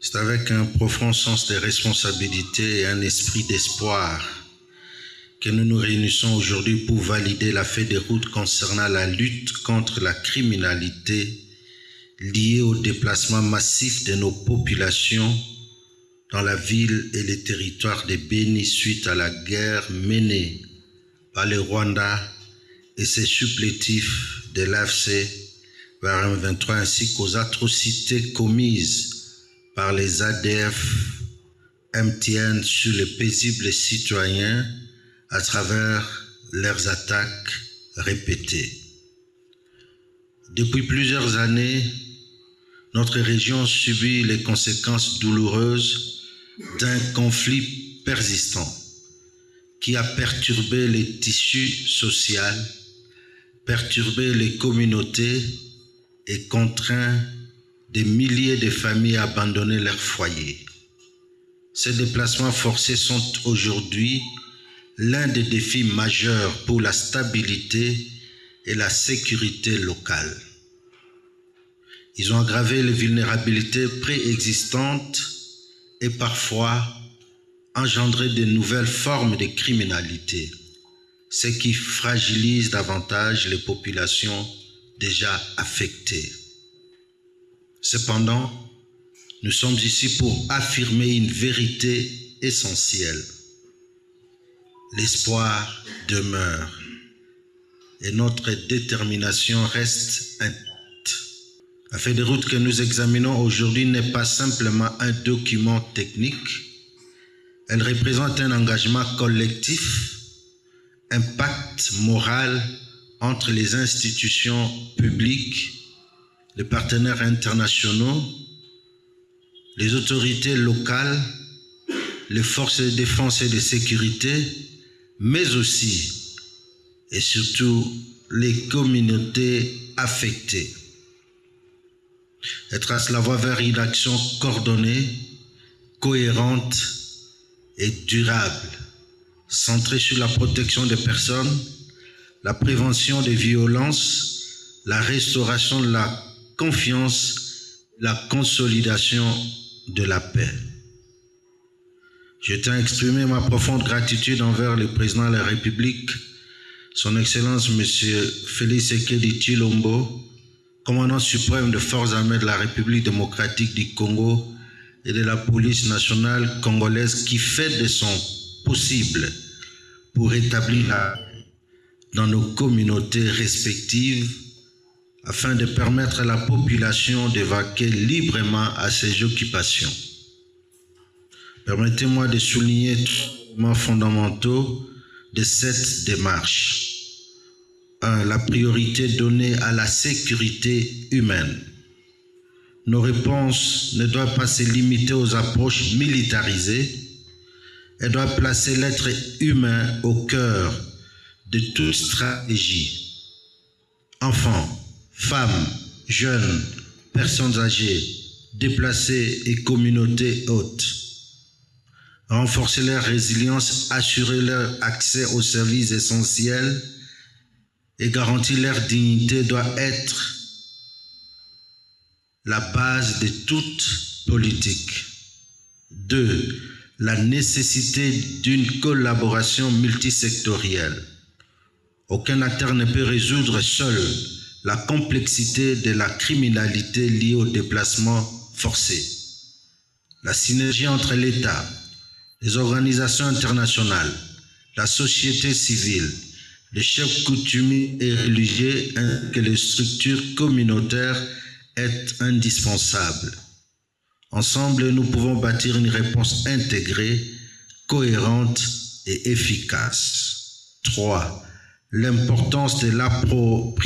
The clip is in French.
C'est avec un profond sens des responsabilités et un esprit d'espoir que nous nous réunissons aujourd'hui pour valider la feuille de route concernant la lutte contre la criminalité liée au déplacement massif de nos populations dans la ville et les territoires de Beni suite à la guerre menée par le Rwanda et ses supplétifs de l'AFC vers M23 ainsi qu'aux atrocités commises par les ADF MTN sur les paisibles citoyens à travers leurs attaques répétées. Depuis plusieurs années, notre région subit les conséquences douloureuses d'un conflit persistant qui a perturbé les tissus sociaux, perturbé les communautés et contraint des milliers de familles à abandonner leurs foyers. Ces déplacements forcés sont aujourd'hui l'un des défis majeurs pour la stabilité et la sécurité locale. Ils ont aggravé les vulnérabilités préexistantes et parfois engendré de nouvelles formes de criminalité, ce qui fragilise davantage les populations déjà affectées. Cependant, nous sommes ici pour affirmer une vérité essentielle. L'espoir demeure et notre détermination reste intacte. La feuille de route que nous examinons aujourd'hui n'est pas simplement un document technique, elle représente un engagement collectif, un pacte moral entre les institutions publiques, les partenaires internationaux, les autorités locales, les forces de défense et de sécurité, mais aussi et surtout les communautés affectées. Elle trace la voie vers une action coordonnée, cohérente et durable, centrée sur la protection des personnes, la prévention des violences, la restauration de la confiance, la consolidation de la paix. Je tiens à exprimer ma profonde gratitude envers le président de la République, son Excellence M. Félix Tshisekedi Tshilombo, commandant suprême des forces armées de la République démocratique du Congo et de la police nationale congolaise qui fait de son possible pour rétablir la paix dans nos communautés respectives afin de permettre à la population de vaquer librement à ses occupations. Permettez-moi de souligner trois éléments fondamentaux de cette démarche. 1. La priorité donnée à la sécurité humaine. Nos réponses ne doivent pas se limiter aux approches militarisées, elles doivent placer l'être humain au cœur de toute stratégie. Enfants, femmes, jeunes, personnes âgées, déplacées et communautés hautes. Renforcer leur résilience, assurer leur accès aux services essentiels et garantir leur dignité doit être la base de toute politique. 2. La nécessité d'une collaboration multisectorielle. Aucun acteur ne peut résoudre seul la complexité de la criminalité liée au déplacement forcé. La synergie entre l'État, les organisations internationales, la société civile, les chefs coutumiers et religieux ainsi que les structures communautaires est indispensable. Ensemble, nous pouvons bâtir une réponse intégrée, cohérente et efficace. 3. L'importance de l'appropriation